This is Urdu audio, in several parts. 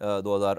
2000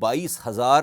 22,000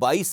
22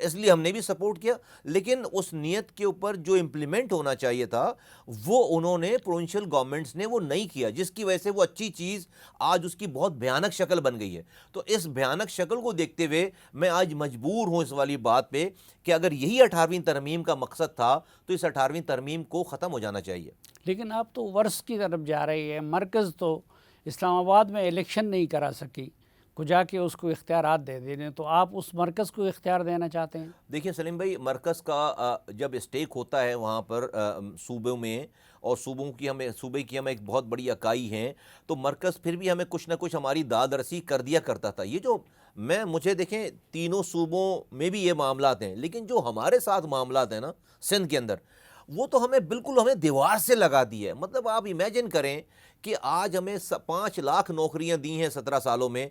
اس لیے ہم نے بھی سپورٹ کیا، لیکن اس نیت کے اوپر جو امپلیمنٹ ہونا چاہیے تھا وہ انہوں نے پروونشل گورنمنٹس نے وہ نہیں کیا، جس کی وجہ سے وہ اچھی چیز آج اس کی بہت بھیانک شکل بن گئی ہے۔ تو اس بھیانک شکل کو دیکھتے ہوئے میں آج مجبور ہوں اس والی بات پہ کہ اگر یہی 18ویں ترمیم کا مقصد تھا تو اس 18ویں ترمیم کو ختم ہو جانا چاہیے۔ لیکن آپ تو ورث کی طرف جا رہی ہے، مرکز تو اسلام آباد میں الیکشن نہیں کرا سکی، کو جا کے اس کو اختیارات دے دینے، تو آپ اس مرکز کو اختیار دینا چاہتے ہیں؟ دیکھیں سلیم بھائی، مرکز کا جب اسٹیک ہوتا ہے وہاں پر صوبوں میں، اور صوبے کی ہم ایک بہت بڑی اکائی ہیں، تو مرکز پھر بھی ہمیں کچھ نہ کچھ ہماری داد رسی کر دیا کرتا تھا۔ یہ جو مجھے دیکھیں تینوں صوبوں میں بھی یہ معاملات ہیں، لیکن جو ہمارے ساتھ معاملات ہیں نا سندھ کے اندر، وہ تو ہمیں دیوار سے لگا دی ہے۔ مطلب آپ امیجن کریں کہ آج ہمیں 5 لاکھ نوکریاں دی ہیں 17 سالوں میں۔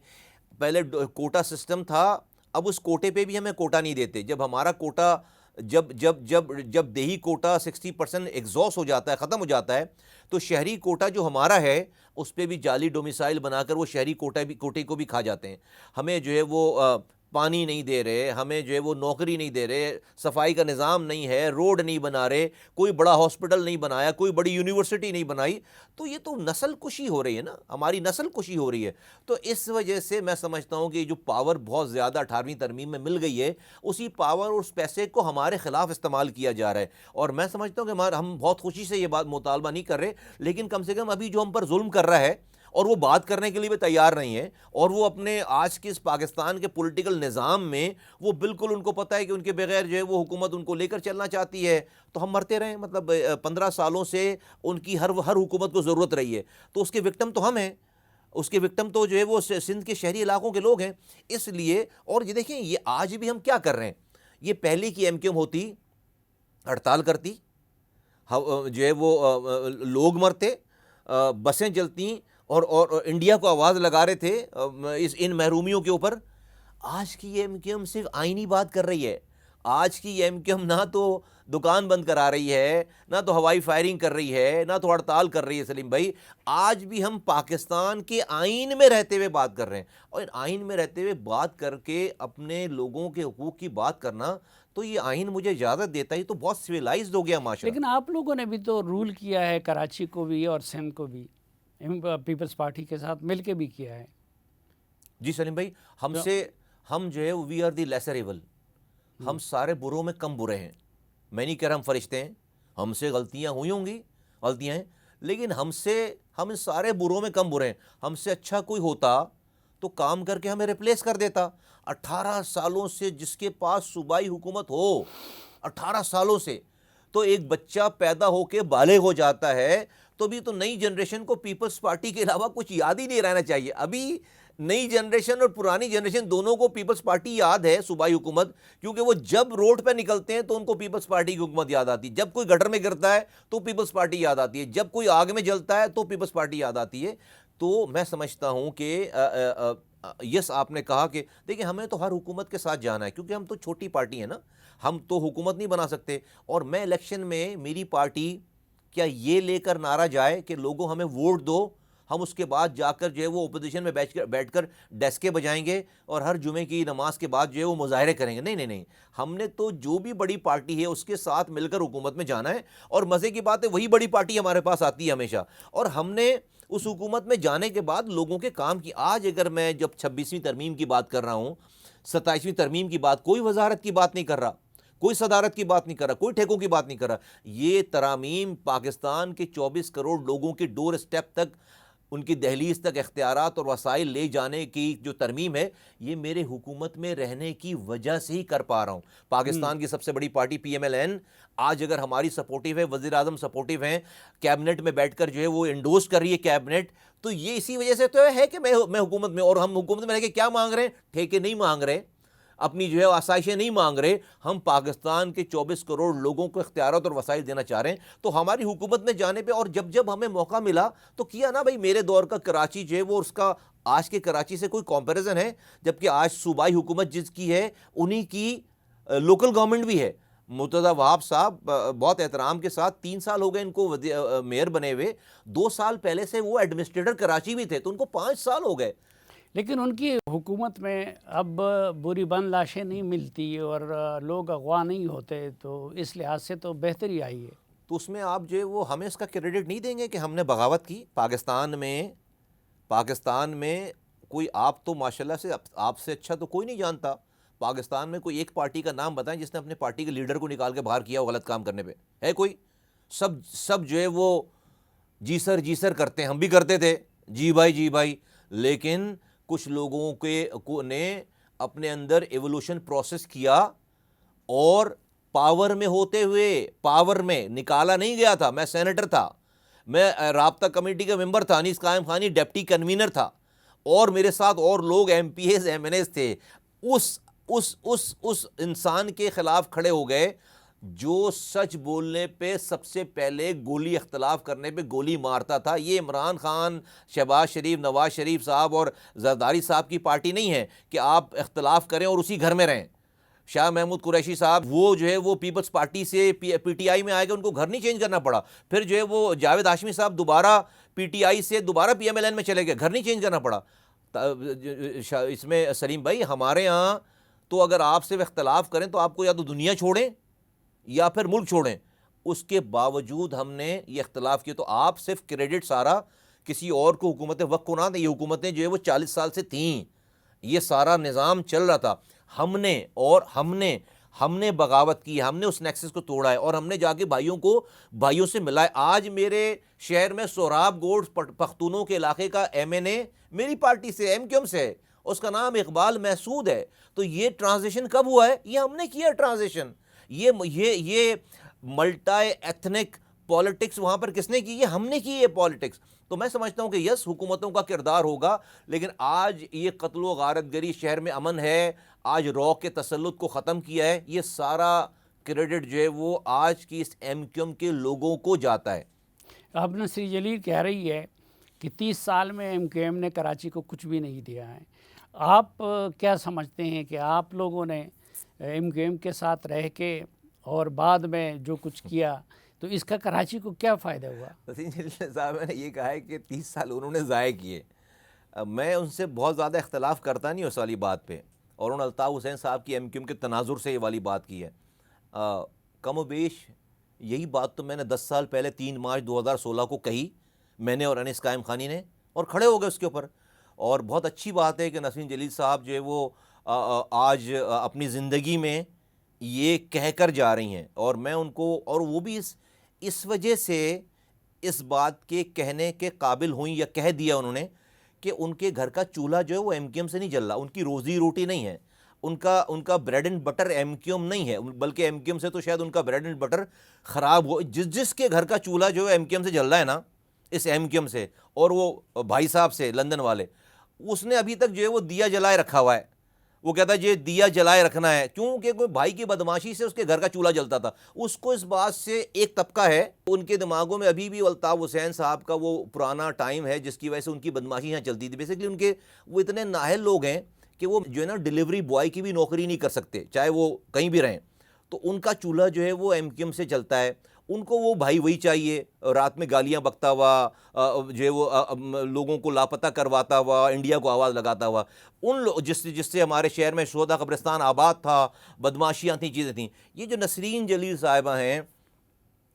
پہلے کوٹا سسٹم تھا، اب اس کوٹے پہ بھی ہمیں کوٹا نہیں دیتے۔ جب ہمارا کوٹا جب دیہی کوٹا 60% ایگزوسٹ ہو جاتا ہے، ختم ہو جاتا ہے، تو شہری کوٹا جو ہمارا ہے اس پہ بھی جعلی ڈومیسائل بنا کر وہ شہری کوٹے کو بھی کھا جاتے ہیں۔ ہمیں جو ہے وہ پانی نہیں دے رہے، ہمیں جو ہے وہ نوکری نہیں دے رہے، صفائی کا نظام نہیں ہے، روڈ نہیں بنا رہے، کوئی بڑا ہاسپٹل نہیں بنایا، کوئی بڑی یونیورسٹی نہیں بنائی۔ تو یہ تو نسل کشی ہو رہی ہے نا، ہماری نسل کشی ہو رہی ہے۔ تو اس وجہ سے میں سمجھتا ہوں کہ جو پاور بہت زیادہ 18ویں ترمیم میں مل گئی ہے، اسی پاور اور اس پیسے کو ہمارے خلاف استعمال کیا جا رہا ہے۔ اور میں سمجھتا ہوں کہ ہم بہت خوشی سے یہ بات مطالبہ نہیں کر رہے، لیکن کم سے کم ابھی جو ہم پر ظلم کر رہا ہے اور وہ بات کرنے کے لیے بھی تیار نہیں ہے، اور وہ اپنے آج کے اس پاکستان کے پولیٹیکل نظام میں وہ بالکل ان کو پتہ ہے کہ ان کے بغیر جو ہے وہ حکومت ان کو لے کر چلنا چاہتی ہے، تو ہم مرتے رہیں۔ مطلب 15 سالوں سے ان کی ہر حکومت کو ضرورت رہی ہے، تو اس کے وکٹم تو ہم ہیں، اس کے وکٹم تو جو ہے وہ سندھ کے شہری علاقوں کے لوگ ہیں۔ اس لیے، اور یہ دیکھیں یہ آج بھی ہم کیا کر رہے ہیں، یہ پہلے کی MQM ہوتی، ہڑتال کرتی، جو ہے وہ لوگ مرتے، بسیں جلتی، اور انڈیا کو آواز لگا رہے تھے ان محرومیوں کے اوپر۔ آج کی یہ MQM صرف آئینی بات کر رہی ہے۔ آج کی یہ MQM نہ تو دکان بند کرا رہی ہے، نہ تو ہوائی فائرنگ کر رہی ہے، نہ تو ہڑتال کر رہی ہے۔ سلیم بھائی، آج بھی ہم پاکستان کے آئین میں رہتے ہوئے بات کر رہے ہیں، اور آئین میں رہتے ہوئے بات کر کے اپنے لوگوں کے حقوق کی بات کرنا، تو یہ آئین مجھے اجازت دیتا ہے، تو بہت سویلائزڈ ہو گیا معاشرہ۔ لیکن آپ لوگوں نے بھی تو رول کیا ہے، کراچی کو بھی اور سندھ کو بھی، پیپلز پارٹی کے ساتھ مل کے بھی کیا ہے۔ جی سلیم بھائی، ہم جو ہے we are the lesser evil, ہم سارے بروں میں کم برے ہیں۔ میں نہیں کہہ رہا ہم فرشتے ہیں، ہم سے غلطیاں ہوئی ہوں گی، غلطیاں ہیں، لیکن ہم ان سارے بروں میں کم برے ہیں۔ ہم سے اچھا کوئی ہوتا تو کام کر کے ہمیں ریپلیس کر دیتا۔ 18 سالوں سے جس کے پاس صوبائی حکومت ہو، 18 سالوں سے، تو ایک بچہ پیدا ہو کے بالغ ہو جاتا ہے، تو بھی تو نئی جنریشن کو پیپلز پارٹی کے علاوہ کچھ یاد ہی نہیں رہنا چاہیے۔ ابھی نئی جنریشن اور پرانی جنریشن دونوں کو پیپلز پارٹی یاد ہے، صوبائی حکومت، کیونکہ وہ جب روڈ پہ نکلتے ہیں تو ان کو پیپلز پارٹی کی حکومت یاد آتی ہے، جب کوئی گٹر میں گرتا ہے تو پیپلز پارٹی یاد آتی ہے، جب کوئی آگ میں جلتا ہے تو پیپلز پارٹی یاد آتی ہے۔ تو میں سمجھتا ہوں کہ یس، آپ نے کہا کہ دیکھیں ہمیں تو ہر حکومت کے ساتھ جانا ہے، کیونکہ ہم تو چھوٹی پارٹی ہیں نا، ہم تو حکومت نہیں بنا سکتے۔ اور میں الیکشن میں میری پارٹی کیا یہ لے کر نعرہ جائے کہ لوگوں ہمیں ووٹ دو، ہم اس کے بعد جا کر جو ہے وہ اپوزیشن میں بیٹھ کر ڈیسکے بجائیں گے اور ہر جمعے کی نماز کے بعد جو ہے وہ مظاہرے کریں گے؟ نہیں، ہم نے تو جو بھی بڑی پارٹی ہے اس کے ساتھ مل کر حکومت میں جانا ہے، اور مزے کی بات ہے وہی بڑی پارٹی ہمارے پاس آتی ہے ہمیشہ، اور ہم نے اس حکومت میں جانے کے بعد لوگوں کے کام کی۔ آج اگر میں جب 26ویں ترمیم کی بات کر رہا ہوں، 27ویں ترمیم کی بات، کوئی وزارت کی بات نہیں کر رہا، کوئی صدارت کی بات نہیں کر رہا، کوئی ٹھیکوں کی بات نہیں کر رہا، یہ ترامیم پاکستان کے 24 کروڑ لوگوں کے ڈور اسٹیپ تک، ان کی دہلیز تک اختیارات اور وسائل لے جانے کی جو ترمیم ہے، یہ میرے حکومت میں رہنے کی وجہ سے ہی کر پا رہا ہوں۔ پاکستان کی سب سے بڑی پارٹی PMLN آج اگر ہماری سپورٹیو ہے، وزیر اعظم سپورٹیو ہیں، کیبنٹ میں بیٹھ کر جو ہے وہ انڈوز کر رہی ہے کیبنٹ، تو یہ اسی وجہ سے تو ہے کہ میں حکومت میں، اور ہم حکومت میں رہ کے کیا مانگ رہے ہیں؟ ٹھیکے نہیں مانگ رہے، اپنی جو ہے آسائشیں نہیں مانگ رہے، ہم پاکستان کے 24 کروڑ لوگوں کو اختیارات اور وسائل دینا چاہ رہے ہیں۔ تو ہماری حکومت میں جانے پہ، اور جب ہمیں موقع ملا تو کیا نا بھائی، میرے دور کا کراچی جو ہے وہ اس کا آج کے کراچی سے کوئی کمپیریزن ہے؟ جبکہ آج صوبائی حکومت جس کی ہے انہی کی لوکل گورنمنٹ بھی ہے۔ مرتضیٰ وہاب صاحب بہت احترام کے ساتھ 3 سال ہو گئے ان کو میئر بنے ہوئے، 2 سال پہلے سے وہ ایڈمنسٹریٹر کراچی بھی تھے، تو ان کو 5 سال ہو گئے۔ لیکن ان کی حکومت میں اب بری بند لاشیں نہیں ملتی اور لوگ اغوا نہیں ہوتے، تو اس لحاظ سے تو بہتری آئی ہے۔ تو اس میں آپ جو ہے وہ ہمیں اس کا کریڈٹ نہیں دیں گے کہ ہم نے بغاوت کی پاکستان میں کوئی، آپ تو ماشاءاللہ سے آپ سے اچھا تو کوئی نہیں جانتا پاکستان میں کوئی ایک پارٹی کا نام بتائیں جس نے اپنے پارٹی کے لیڈر کو نکال کے باہر کیا ہو غلط کام کرنے پہ، ہے کوئی؟ سب جو ہے وہ جی سر کرتے ہیں، ہم بھی کرتے تھے جی بھائی، لیکن کچھ لوگوں نے اپنے اندر ایولوشن پروسیس کیا اور پاور میں ہوتے ہوئے، پاور میں نکالا نہیں گیا تھا۔ میں سینیٹر تھا، میں رابطہ کمیٹی کا ممبر تھا، انیس قائم خانی ڈپٹی کنوینر تھا، اور میرے ساتھ اور لوگ M P As M N As تھے۔ اس انسان کے خلاف کھڑے ہو گئے جو سچ بولنے پہ سب سے پہلے گولی، اختلاف کرنے پہ گولی مارتا تھا۔ یہ عمران خان، شہباز شریف، نواز شریف صاحب اور زرداری صاحب کی پارٹی نہیں ہے کہ آپ اختلاف کریں اور اسی گھر میں رہیں۔ شاہ محمود قریشی صاحب وہ جو ہے وہ پیپلز پارٹی سے پی ٹی آئی میں آئے گا، ان کو گھر نہیں چینج کرنا پڑا۔ پھر جو ہے وہ جاوید ہاشمی صاحب دوبارہ پی ٹی آئی سے دوبارہ پی ایم ایل این میں چلے گئے، گھر نہیں چینج کرنا پڑا۔ اس میں سلیم بھائی ہمارے ہاں تو اگر آپ سے اختلاف کریں تو آپ کو یا تو دنیا چھوڑیں یا پھر ملک چھوڑیں، اس کے باوجود ہم نے یہ اختلاف کیا۔ تو آپ صرف کریڈٹ سارا کسی اور کو حکومت وقت کو نہ دیں، یہ حکومتیں جو ہے وہ 40 سال سے تھیں، یہ سارا نظام چل رہا تھا۔ ہم نے بغاوت کی، ہم نے اس نیکسس کو توڑا ہے، اور ہم نے جا کے بھائیوں سے ملا ہے۔ آج میرے شہر میں سوراب گوڈ پختونوں کے علاقے کا ایم این اے میری پارٹی سے، ایم کیو ایم سے ہے، اس کا نام اقبال محسود ہے۔ تو یہ ٹرانزیشن کب ہوا ہے؟ یہ ہم نے کیا ٹرانزیشن۔ یہ ملٹی ایتھنک پالیٹکس وہاں پر کس نے کی؟ یہ ہم نے کی ہے پالیٹکس۔ تو میں سمجھتا ہوں کہ یس حکومتوں کا کردار ہوگا، لیکن آج یہ قتل و غارت گری، شہر میں امن ہے، آج رو کے تسلط کو ختم کیا ہے، یہ سارا کریڈٹ جو ہے وہ آج کی اس ایم کیو ایم کے لوگوں کو جاتا ہے۔ اب نصیر جلیل کہہ رہی ہے کہ 30 سال میں ایم کیو ایم نے کراچی کو کچھ بھی نہیں دیا ہے۔ آپ کیا سمجھتے ہیں کہ آپ لوگوں نے ایم کیو ایم کے ساتھ رہ کے اور بعد میں جو کچھ کیا تو اس کا کراچی کو کیا فائدہ ہوا؟ نصیر جلیل صاحب نے یہ کہا ہے کہ 30 سال انہوں نے ضائع کیے۔ میں ان سے بہت زیادہ اختلاف کرتا نہیں اس والی بات پہ، اور انہوں نے الطاف حسین صاحب کی ایم کیو ایم کے تناظر سے یہ والی بات کی ہے۔ کم و بیش یہی بات تو میں نے 10 سال پہلے 3 مارچ 2016 کو کہی، میں نے اور انیس قائم خانی نے، اور کھڑے ہو گئے اس کے اوپر۔ اور بہت اچھی بات ہے کہ نسیم جلیل صاحب جو ہے وہ آج اپنی زندگی میں یہ کہہ کر جا رہی ہیں، اور میں ان کو، اور وہ بھی اس وجہ سے اس بات کے کہنے کے قابل ہوئیں یا کہہ دیا انہوں نے کہ ان کے گھر کا چولہا جو ہے وہ ایم کیو ایم سے نہیں جل رہا، ان کی روزی روٹی نہیں ہے، ان کا bread and butter M Q M نہیں ہے، بلکہ ایم کیو ایم سے تو شاید ان کا بریڈ اینڈ بٹر خراب ہو۔ جس کے گھر کا چولہا جو ہے ایم کیو ایم سے جل رہا ہے نا، اس ایم کیو ایم سے، اور وہ بھائی صاحب سے لندن والے، اس نے ابھی تک جو ہے وہ دیا جلائے رکھا ہوا ہے۔ وہ کہتا ہے یہ دیا جلائے رکھنا ہے، کیونکہ کوئی بھائی کی بدماشی سے اس کے گھر کا چولہا جلتا تھا۔ اس کو اس بات سے ایک طبقہ ہے، ان کے دماغوں میں ابھی بھی الطاف حسین صاحب کا وہ پرانا ٹائم ہے جس کی وجہ سے ان کی بدماشی یہاں چلتی تھی۔ بیسیکلی ان کے وہ اتنے نااہل لوگ ہیں کہ وہ جو ہے نا ڈیلیوری بوائے کی بھی نوکری نہیں کر سکتے، چاہے وہ کہیں بھی رہیں، تو ان کا چولہا جو ہے وہ ایم کیو ایم سے چلتا ہے۔ ان کو وہ بھائی وہی چاہیے، رات میں گالیاں بکتا ہوا، جو ہے وہ لوگوں کو لاپتہ کرواتا ہوا، انڈیا کو آواز لگاتا ہوا، جس سے ہمارے شہر میں شہداء قبرستان آباد تھا، بدماشیاں تھیں، چیزیں تھیں۔ یہ جو نسرین جلیل صاحبہ ہیں،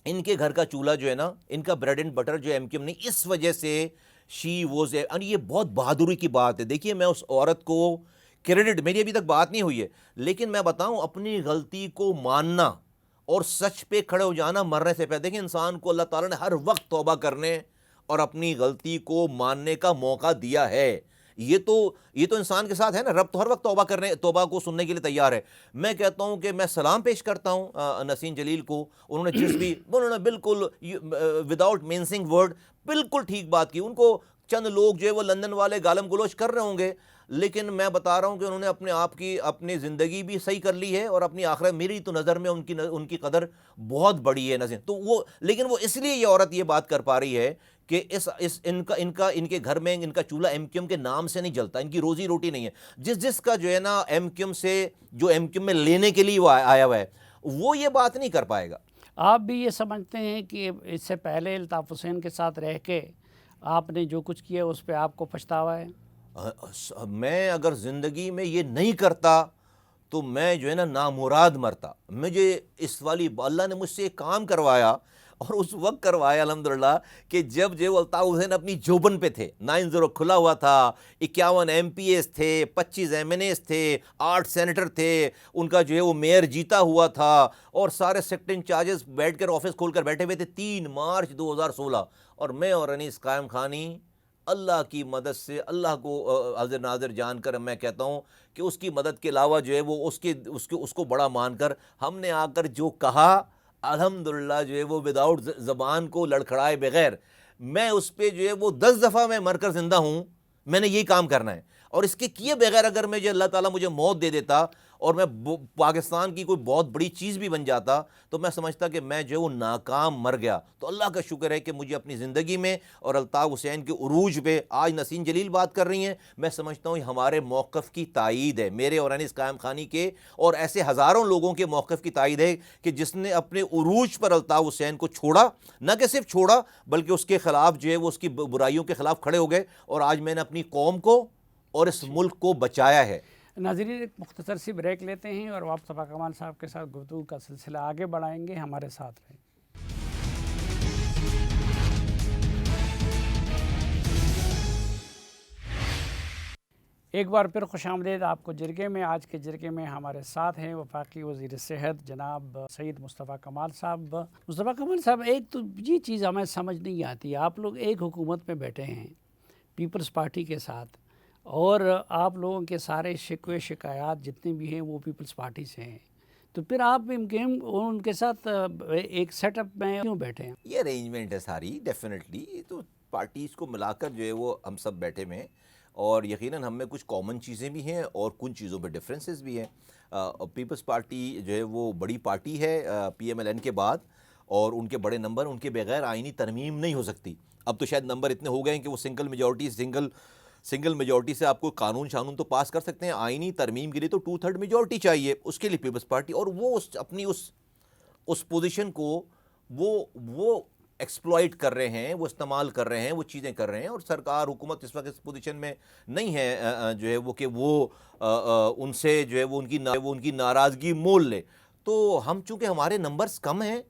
ان کے گھر کا چولہا جو ہے نا، ان کا بریڈ اینڈ بٹر جو ایم کیو ایم نہیں، اس وجہ سے شی ووز اے، یہ بہت بہادری کی بات ہے۔ دیکھیے میں اس عورت کو کریڈٹ، میری ابھی تک بات نہیں ہوئی ہے، لیکن میں بتاؤں اپنی غلطی کو ماننا اور سچ پہ کھڑے ہو جانا مرنے سے پہلے۔ دیکھیں انسان کو اللہ تعالیٰ نے ہر وقت توبہ کرنے اور اپنی غلطی کو ماننے کا موقع دیا ہے۔ یہ تو انسان کے ساتھ ہے نا، رب تو ہر وقت توبہ کو سننے کے لیے تیار ہے۔ میں کہتا ہوں کہ میں سلام پیش کرتا ہوں نسیم جلیل کو، انہوں نے بالکل وداؤٹ مینسنگ ورڈ بالکل ٹھیک بات کی۔ ان کو چند لوگ جو ہے وہ لندن والے گالم گلوچ کر رہے ہوں گے، لیکن میں بتا رہا ہوں کہ انہوں نے اپنے آپ کی اپنی زندگی بھی صحیح کر لی ہے، اور اپنی آخرت، میری تو نظر میں ان کی قدر بہت بڑی ہے نظر تو وہ، لیکن وہ اس لیے یہ عورت یہ بات کر پا رہی ہے کہ ان کے گھر میں ان کا چولہا ایم کیو ایم کے نام سے نہیں جلتا، ان کی روزی روٹی نہیں ہے۔ جس کا جو ہے نا ایم کیو ایم سے، جو ایم کیو ایم میں لینے کے لیے وہ آیا ہوا ہے، وہ یہ بات نہیں کر پائے گا۔ آپ بھی یہ سمجھتے ہیں کہ اس سے پہلے الطاف حسین کے ساتھ رہ کے آپ نے جو کچھ کیا اس پہ آپ کو پچھتاوا ہے؟ میں اگر زندگی میں یہ نہیں کرتا تو میں جو ہے نا نامراد مرتا. مجھے اس والی اللہ نے مجھ سے ایک کام کروایا، اور اس وقت کروایا الحمدللہ کہ جب جو الطاف حسین اپنی جوبن پہ تھے، 9-0 کھلا ہوا تھا، 51 MPs تھے، 25 MNAs تھے، 8 سینیٹر تھے، ان کا جو ہے وہ میئر جیتا ہوا تھا، اور سارے سیکٹر انچارجز بیٹھ کر آفس کھول کر بیٹھے ہوئے تھے. 3 مارچ 2016، اور میں اور انیس قائم خانی اللہ کی مدد سے، اللہ کو حاضر ناظر جان کر میں کہتا ہوں کہ اس کی مدد کے علاوہ جو ہے وہ اس کو بڑا مان کر ہم نے آ کر جو کہا، الحمدللہ جو ہے وہ وداؤٹ زبان کو لڑکھڑائے بغیر، میں اس پہ جو ہے وہ 10 دفعہ میں مر کر زندہ ہوں. میں نے یہی کام کرنا ہے، اور اس کے کیے بغیر اگر مجھے اللہ تعالیٰ مجھے موت دے دیتا اور میں پاکستان کی کوئی بہت بڑی چیز بھی بن جاتا، تو میں سمجھتا کہ میں جو ہے وہ ناکام مر گیا. تو اللہ کا شکر ہے کہ مجھے اپنی زندگی میں اور الطاف حسین کے عروج پہ آج نسیم جلیل بات کر رہی ہیں، میں سمجھتا ہوں یہ ہمارے موقف کی تائید ہے، میرے اور انیس قائم خانی کے، اور ایسے ہزاروں لوگوں کے موقف کی تائید ہے کہ جس نے اپنے عروج پر الطاف حسین کو چھوڑا، نہ کہ صرف چھوڑا بلکہ اس کے خلاف جو ہے وہ اس کی برائیوں کے خلاف کھڑے ہو گئے، اور آج میں نے اپنی قوم کو اور اس ملک کو بچایا ہے. ناظرین، ایک مختصر سی بریک لیتے ہیں اور آپ صفا کمال صاحب کے ساتھ گفتگو کا سلسلہ آگے بڑھائیں گے. ہمارے ساتھ رہیں. ایک بار پھر خوش آمدید آپ کو جرگے میں. آج کے جرگے میں ہمارے ساتھ ہیں وفاقی وزیر صحت جناب سید مصطفیٰ کمال صاحب. مصطفیٰ کمال صاحب، ایک تو یہ چیز ہمیں سمجھ نہیں آتی، آپ لوگ ایک حکومت میں بیٹھے ہیں پیپلز پارٹی کے ساتھ، اور آپ لوگوں کے سارے شکوے شکایات جتنے بھی ہیں وہ پیپلز پارٹی سے ہیں، تو پھر آپ ان کے ساتھ ایک سیٹ اپ میں کیوں بیٹھے ہیں؟ یہ ارینجمنٹ ہے ساری، ڈیفینیٹلی تو پارٹیز کو ملا کر جو ہے وہ ہم سب بیٹھے ہوئے ہیں، اور یقیناً ہم میں کچھ کامن چیزیں بھی ہیں اور کچھ چیزوں پہ ڈفرینسز بھی ہیں. پیپلز پارٹی جو ہے وہ بڑی پارٹی ہے PMLN کے بعد، اور ان کے بڑے نمبر، ان کے بغیر آئینی ترمیم نہیں ہو سکتی. اب تو شاید نمبر اتنے ہو گئے ہیں کہ وہ سنگل میجورٹی سے آپ کو قانون شانون تو پاس کر سکتے ہیں، آئینی ترمیم کے لیے تو 2/3 میجورٹی چاہیے. اس کے لیے پیپلز پارٹی، اور وہ اپنی اس پوزیشن کو وہ ایکسپلائٹ کر رہے ہیں، وہ استعمال کر رہے ہیں، وہ چیزیں کر رہے ہیں، اور سرکار حکومت اس وقت اس پوزیشن میں نہیں ہے جو ہے وہ کہ وہ ان سے جو ہے وہ ان کی ناراضگی مول لے. تو ہم چونکہ ہمارے نمبرز کم ہیں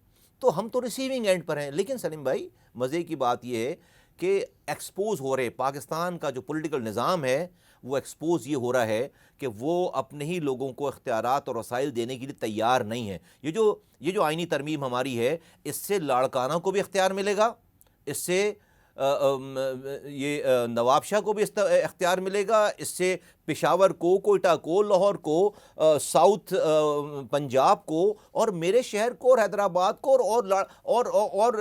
تو ہم تو ریسیونگ اینڈ پر ہیں. لیکن سلیم بھائی، مزے کی بات یہ ہے کہ ایکسپوز ہو رہے پاکستان کا جو پولیٹیکل نظام ہے، وہ ایکسپوز یہ ہو رہا ہے کہ وہ اپنے ہی لوگوں کو اختیارات اور وسائل دینے کے لیے تیار نہیں ہے. یہ جو آئینی ترمیم ہماری ہے، اس سے لاڑکانہ کو بھی اختیار ملے گا، اس سے یہ نواب شاہ کو بھی اختیار ملے گا، اس سے پشاور کو، کوئٹہ کو، لاہور کو، ساؤتھ پنجاب کو، اور میرے شہر کو، اور حیدرآباد کو، اور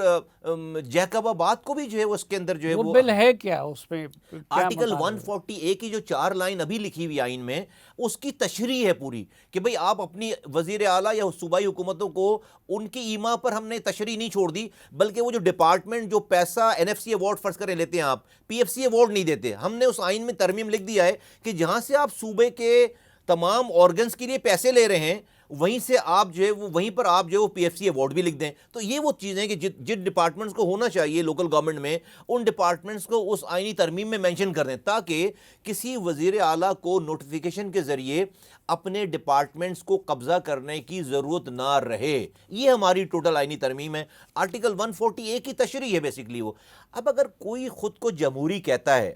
جیکب آباد کو بھی جو ہے وہ اس کے اندر جو ہے وہ بل ہے کیا اس میں؟ آرٹیکل 140A کی جو 4 لائن ابھی لکھی ہوئی آئین میں، اس کی تشریح ہے پوری کہ بھئی آپ اپنی وزیر اعلیٰ یا صوبائی حکومتوں کو ان کی ایما پر ہم نے تشریح نہیں چھوڑ دی، بلکہ وہ جو ڈپارٹمنٹ جو پیسہ NFC ایوارڈ فرض کریں لیتے ہیں، آپ PFC ایوارڈ نہیں دیتے. ہم نے اس آئین میں ترمیم لکھ دیا ہے کہ جہاں سے آپ صوبے کے تمام آرگنز کے لیے پیسے لے رہے ہیں، وہیں سے آپ جو ہے وہ وہیں پر آپ جو ہے وہ PFC ایوارڈ بھی لکھ دیں. تو یہ وہ چیزیں کہ جن ڈپارٹمنٹس کو ہونا چاہیے لوکل گورنمنٹ میں، ان ڈپارٹمنٹس کو اس آئینی ترمیم میں مینشن کر دیں، تاکہ کسی وزیر اعلیٰ کو نوٹیفیکیشن کے ذریعے اپنے ڈپارٹمنٹس کو قبضہ کرنے کی ضرورت نہ رہے. یہ ہماری ٹوٹل آئینی ترمیم ہے. آرٹیکل 140A کی تشریح ہے بیسیکلی وہ. اب اگر کوئی خود کو جمہوری کہتا ہے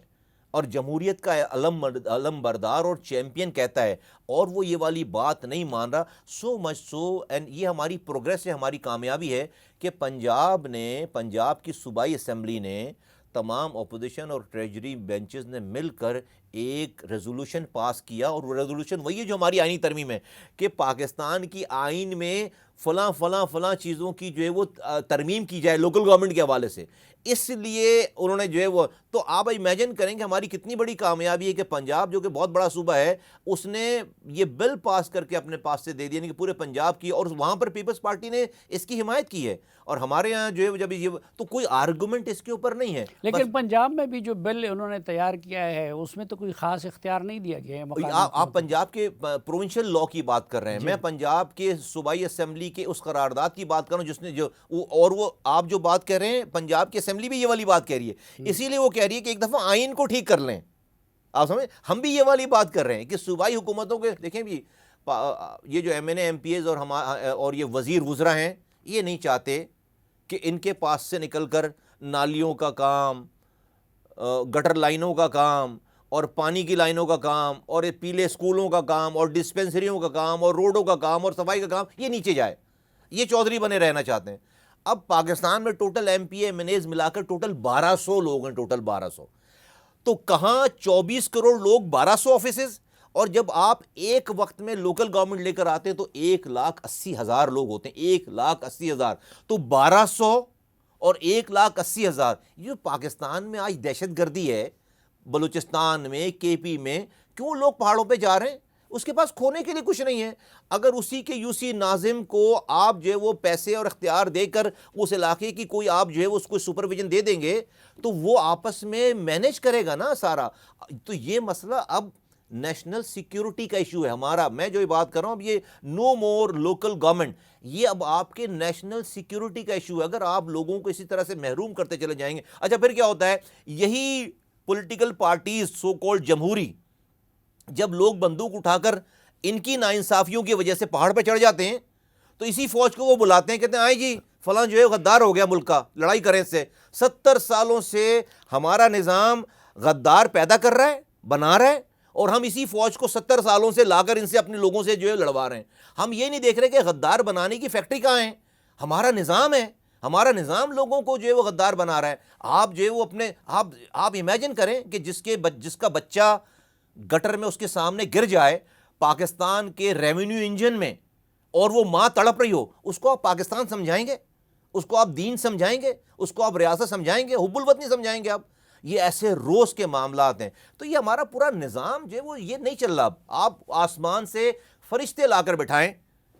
اور جمہوریت کا علم بردار اور چیمپئن کہتا ہے، اور وہ یہ والی بات نہیں مان رہا، سو مچ سو، اینڈ یہ ہماری پروگریس ہے، ہماری کامیابی ہے کہ پنجاب کی صوبائی اسمبلی نے، تمام اپوزیشن اور ٹریجری بینچز نے مل کر ایک ریزولوشن پاس کیا، اور وہ ریزولوشن وہی ہے جو ہماری آئینی ترمیم ہے کہ پاکستان کی آئین میں فلاں چیزوں کی جو ہے وہ ترمیم کی جائے لوکل گورنمنٹ کے حوالے سے. اس لیے انہوں نے جو ہے وہ، تو آپ امیجن کریں کہ ہماری کتنی بڑی کامیابی ہے کہ پنجاب جو کہ بہت بڑا صوبہ ہے، اس نے یہ بل پاس کر کے اپنے پاس سے دے دیا، یعنی کہ پورے پنجاب کی، اور وہاں پر پیپلز پارٹی نے اس کی حمایت کی ہے. اور ہمارے ہاں جو ہے جب یہ تو کوئی آرگومنٹ اس کے اوپر نہیں ہے. لیکن پنجاب میں بھی جو بل انہوں نے تیار کیا ہے اس میں تو کوئی خاص اختیار نہیں دیا گیا ہے. آپ پنجاب کے پروونشل لا کی بات کر رہے ہیں، میں پنجاب کے صوبائی اسمبلی کے اس قرارداد کی بات کر رہا ہوں جس نے اور وہ آپ جو بات کہہ رہے ہیں، پنجاب کی اسمبلی بھی یہ والی بات کہہ رہی ہے. اسی لیے وہ کہہ رہی ہے کہ ایک دفعہ آئین کو ٹھیک کر لیں. آپ سمجھ، ہم بھی یہ والی بات کر رہے ہیں کہ صوبائی حکومتوں کے دیکھیں بھی یہ جو M N A M P As اور یہ وزیر وزراء ہیں، یہ نہیں چاہتے کہ ان کے پاس سے نکل کر نالیوں کا کام، گٹر لائنوں کا کام اور پانی کی لائنوں کا کام اور پیلے اسکولوں کا کام اور ڈسپینسریوں کا کام اور روڈوں کا کام اور صفائی کا کام یہ نیچے جائے. یہ چودھری بنے رہنا چاہتے ہیں. اب پاکستان میں total M P A M N As ملا کر ٹوٹل 1200 لوگ ہیں، ٹوٹل 1200. تو کہاں 24 کروڑ لوگ 1200 آفیسز، اور جب آپ ایک وقت میں لوکل گورنمنٹ لے کر آتے ہیں تو 1,80,000 لوگ ہوتے ہیں، 1,80,000. تو 1200 اور 1,80,000، یہ پاکستان میں آج دہشت گردی ہے. بلوچستان میں، کے پی میں کیوں لوگ پہاڑوں پہ جا رہے ہیں؟ اس کے پاس کھونے کے لیے کچھ نہیں ہے. اگر اسی کے یو سی ناظم کو آپ جو ہے وہ پیسے اور اختیار دے کر اس علاقے کی کوئی آپ جو ہے اس کو سپرویژن دے دیں گے تو وہ آپس میں مینیج کرے گا نا سارا. تو یہ مسئلہ اب نیشنل سیکیورٹی کا ایشو ہے ہمارا. میں جو یہ بات کر رہا ہوں اب یہ نو مور لوکل گورنمنٹ، یہ اب آپ کے نیشنل سیکیورٹی کا ایشو ہے. اگر آپ لوگوں کو اسی طرح سے محروم کرتے چلے جائیں گے، اچھا پھر کیا ہوتا ہے؟ یہی پولیٹیکل پارٹیز سو کالڈ جمہوری، جب لوگ بندوق اٹھا کر ان کی ناانصافیوں کی وجہ سے پہاڑ پہ چڑھ جاتے ہیں تو اسی فوج کو وہ بلاتے ہیں، کہتے ہیں آئے جی فلاں جو ہے غدار ہو گیا ملک کا، لڑائی کریں اس سے. 70 سالوں سے ہمارا نظام غدار پیدا کر رہا ہے، بنا رہا ہے، اور ہم اسی فوج کو 70 سالوں سے لا کر ان سے اپنے لوگوں سے جو ہے لڑوا رہے ہیں. ہم یہ نہیں دیکھ رہے کہ غدار بنانے کی فیکٹری کہاں ہے. ہمارا نظام ہے، ہمارا نظام لوگوں کو جو ہے وہ غدار بنا رہا ہے. آپ جو ہے وہ اپنے آپ امیجن کریں کہ جس کا بچہ گٹر میں اس کے سامنے گر جائے پاکستان کے ریونیو انجن میں اور وہ ماں تڑپ رہی ہو، اس کو آپ پاکستان سمجھائیں گے؟ اس کو آپ دین سمجھائیں گے؟ اس کو آپ ریاست سمجھائیں گے؟ حب الوطنی سمجھائیں گے آپ؟ یہ ایسے روز کے معاملات ہیں. تو یہ ہمارا پورا نظام جو ہے وہ یہ نہیں چل رہا. آپ آسمان سے فرشتے لا کر بٹھائیں،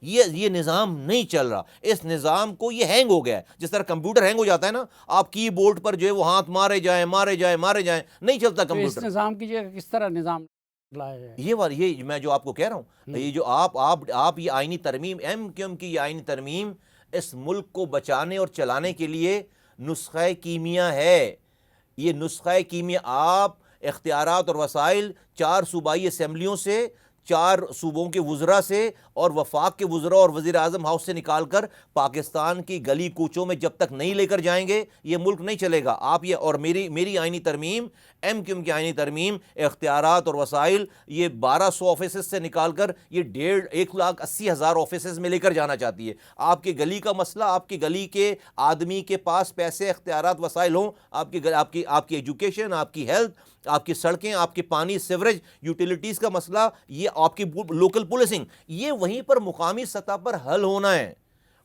یہ نظام نہیں چل رہا. اس نظام کو یہ ہینگ ہو گیا ہے. جس طرح کمپیوٹر ہینگ ہو جاتا ہے نا، آپ کی بورڈ پر جو ہے وہ ہاتھ مارے جائیں، نہیں چلتا تو اس کمپیوٹر. نظام کی جگہ کس طرح نظام لایا جائے؟ یہ میں جو آپ کو کہہ رہا ہوں، یہ جو آپ یہ آئینی ترمیم، ایم کیو ایم کی یہ آئینی ترمیم اس ملک کو بچانے اور چلانے کے لیے نسخہ کیمیا ہے. یہ نسخہ کیمیا آپ اختیارات اور وسائل 4 صوبائی اسمبلیوں سے، 4 صوبوں کے وزراء سے اور وفاق کے وزراء اور وزیر اعظم ہاؤس سے نکال کر پاکستان کی گلی کوچوں میں جب تک نہیں لے کر جائیں گے یہ ملک نہیں چلے گا. آپ یہ اور میری آئینی ترمیم، ایم کیو ایم کی آئینی ترمیم اختیارات اور وسائل یہ 1200 آفیسز سے نکال کر یہ 1,80,000 آفیسز میں لے کر جانا چاہتی ہے. آپ کی گلی کا مسئلہ، آپ کی گلی کے آدمی کے پاس پیسے، اختیارات، وسائل ہوں، آپ کی ایجوکیشن، آپ کی ہیلتھ، آپ کی سڑکیں، آپ کے پانی، سیوریج، یوٹیلیٹیز کا مسئلہ، یہ آپ کی لوکل پولیسنگ، یہ وہیں پر مقامی سطح پر حل ہونا ہے.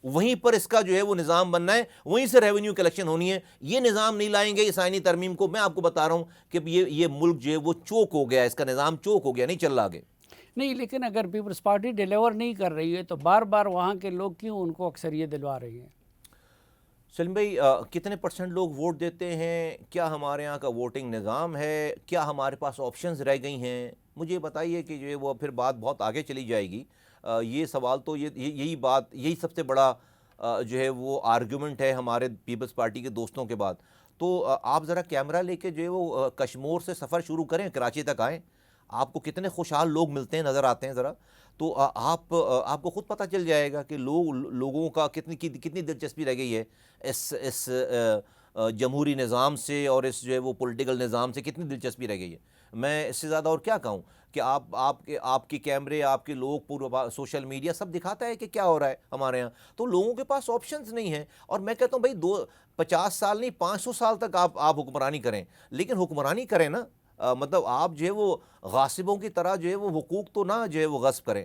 وہیں پر اس کا جو ہے وہ نظام بننا ہے، وہیں سے ریونیو کلیکشن ہونی ہے. یہ نظام نہیں لائیں گے اس آئینی ترمیم کو. میں آپ کو بتا رہا ہوں کہ یہ ملک جو ہے وہ چوک ہو گیا، اس کا نظام چوک ہو گیا، نہیں چل رہا آگے. نہیں، لیکن اگر پیپلز پارٹی ڈیلیور نہیں کر رہی ہے تو بار بار وہاں کے لوگ کیوں ان کو اکثریت دلوا رہی ہیں؟ سلیم بھائی، کتنے پرسنٹ لوگ ووٹ دیتے ہیں؟ کیا ہمارے یہاں کا ووٹنگ نظام ہے؟ کیا ہمارے پاس آپشنز رہ گئی ہیں؟ مجھے بتائیے کہ جو ہے وہ پھر بات بہت آگے چلی جائے گی. یہ سوال تو یہی سب سے بڑا جو ہے وہ آرگیومنٹ ہے ہمارے پیپلز پارٹی کے دوستوں کے بعد. تو آپ ذرا کیمرہ لے کے جو ہے وہ کشمور سے سفر شروع کریں، کراچی تک آئیں، آپ کو کتنے خوشحال لوگ ملتے ہیں، نظر آتے ہیں ذرا. تو آپ کو خود پتہ چل جائے گا کہ لوگوں کا کتنی دلچسپی رہ گئی ہے اس جمہوری نظام سے اور اس جو ہے وہ پولیٹیکل نظام سے کتنی دلچسپی رہ گئی ہے. میں اس سے زیادہ اور کیا کہوں کہ آپ کے کیمرے، آپ کے لوگ، پورا سوشل میڈیا سب دکھاتا ہے کہ کیا ہو رہا ہے ہمارے یہاں. تو لوگوں کے پاس آپشنز نہیں ہیں. اور میں کہتا ہوں بھائی 50 سال نہیں 500 سال تک آپ حکمرانی کریں، لیکن حکمرانی کریں نا، مطلب آپ جو ہے وہ غاصبوں کی طرح جو ہے وہ حقوق تو نہ جو ہے وہ غصب کریں.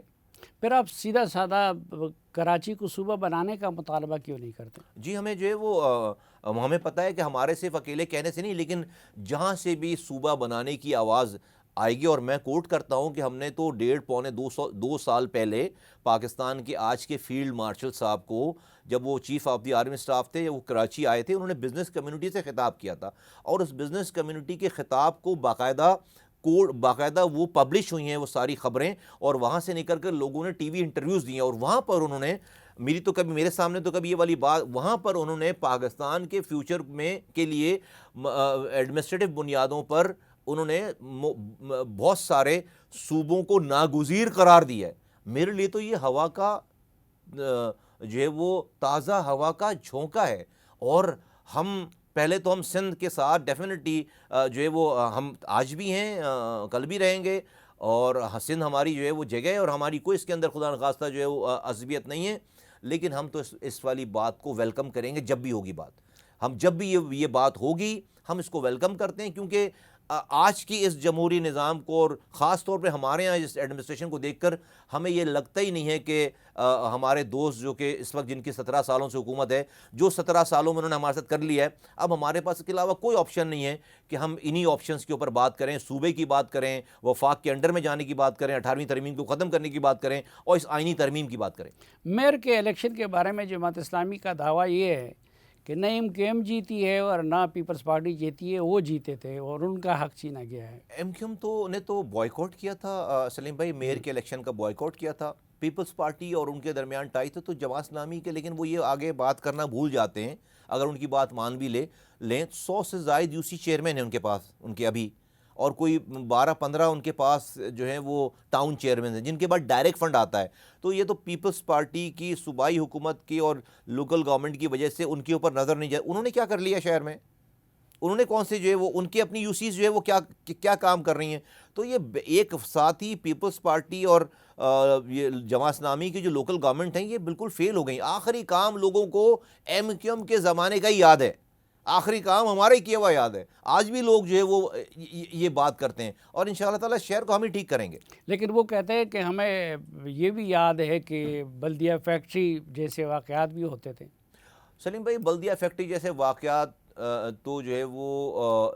پھر آپ سیدھا سادہ کراچی کو صوبہ بنانے کا مطالبہ کیوں نہیں کرتے؟ جی ہمیں جو ہے وہ ہمیں پتہ ہے کہ ہمارے صرف اکیلے کہنے سے نہیں، لیکن جہاں سے بھی صوبہ بنانے کی آواز آئے گی، اور میں کوٹ کرتا ہوں کہ ہم نے تو 2 سال پہلے پاکستان کے آج کے فیلڈ مارشل صاحب کو، جب وہ chief of the army staff تھے، وہ کراچی آئے تھے، انہوں نے بزنس کمیونٹی سے خطاب کیا تھا، اور اس بزنس کمیونٹی کے خطاب کو باقاعدہ وہ پبلش ہوئی ہیں وہ ساری خبریں، اور وہاں سے نکل کر لوگوں نے ٹی وی انٹرویوز دیے، اور وہاں پر انہوں نے میرے سامنے تو کبھی یہ والی بات، وہاں پر انہوں نے پاکستان کے فیوچر میں کے لیے ایڈمنسٹریٹو بنیادوں پر انہوں نے بہت سارے صوبوں کو ناگزیر قرار دیا ہے. میرے لیے تو یہ ہوا کا جو ہے وہ تازہ ہوا کا جھونکا ہے. اور ہم پہلے تو ہم سندھ کے ساتھ ڈیفینیٹلی جو ہے وہ ہم آج بھی ہیں, کل بھی رہیں گے, اور سندھ ہماری جو ہے وہ جگہ ہے, اور ہماری کوئی اس کے اندر خدا نخواستہ جو ہے وہ عصبیت نہیں ہے. لیکن ہم تو اس والی بات کو ویلکم کریں گے جب بھی ہوگی بات. ہم جب بھی یہ بات ہوگی ہم اس کو ویلکم کرتے ہیں, کیونکہ آج کی اس جمہوری نظام کو, اور خاص طور پہ ہمارے یہاں اس ایڈمنسٹریشن کو دیکھ کر ہمیں یہ لگتا ہی نہیں ہے کہ ہمارے دوست جو کہ اس وقت جن کی 17 سالوں سے حکومت ہے, جو 17 سالوں میں انہوں نے ہمارے ساتھ کر لیا ہے, اب ہمارے پاس اس کے علاوہ کوئی آپشن نہیں ہے کہ ہم انہی آپشنز کے اوپر بات کریں, صوبے کی بات کریں, وفاق کے انڈر میں جانے کی بات کریں, 18ویں ترمیم کو ختم کرنے کی بات کریں, اور اس آئینی ترمیم کی بات کریں. میئر کے الیکشن کے بارے میں جماعت اسلامی کا دعویٰ یہ ہے کہ نہ ایم کیو ایم جیتی ہے اور نہ پیپلز پارٹی جیتی ہے, وہ جیتے تھے اور ان کا حق چھینا گیا ہے. ایم کیو ایم نے تو بوائیکاٹ کیا تھا سلیم بھائی, میئر کے الیکشن کا بوائیکاٹ کیا تھا. پیپلز پارٹی اور ان کے درمیان ٹائی تھا تو جماعت اسلامی کے, لیکن وہ یہ آگے بات کرنا بھول جاتے ہیں. اگر ان کی بات مان بھی لیں 100 سے زائد یو سی چیئرمین ہیں ان کے پاس, ان کے ابھی, اور کوئی 12-15 ان کے پاس جو ہیں وہ ٹاؤن چیئرمین ہیں جن کے پاس ڈائریکٹ فنڈ آتا ہے. تو یہ تو پیپلز پارٹی کی صوبائی حکومت کی اور لوکل گورنمنٹ کی وجہ سے ان کے اوپر نظر نہیں جائے. انہوں نے کیا کر لیا شہر میں, انہوں نے کون سے جو ہے وہ ان کی اپنی یو سیز جو ہے وہ کیا کام کر رہی ہیں. تو یہ ایک ساتھ ہی پیپلز پارٹی اور یہ جماعت اسلامی کی جو لوکل گورنمنٹ ہیں یہ بالکل فیل ہو گئی. آخری کام لوگوں کو ایم کیو ایم کے زمانے کا ہی یاد ہے, آخری کام ہمارا ہی کیا ہوا یاد ہے. آج بھی لوگ جو ہے وہ یہ بات کرتے ہیں, اور انشاءاللہ تعالی شہر کو ہم ہی ٹھیک کریں گے. لیکن وہ کہتے ہیں کہ ہمیں یہ بھی یاد ہے کہ بلدیہ فیکٹری جیسے واقعات بھی ہوتے تھے. سلیم بھائی, بلدیہ فیکٹری جیسے واقعات تو جو ہے وہ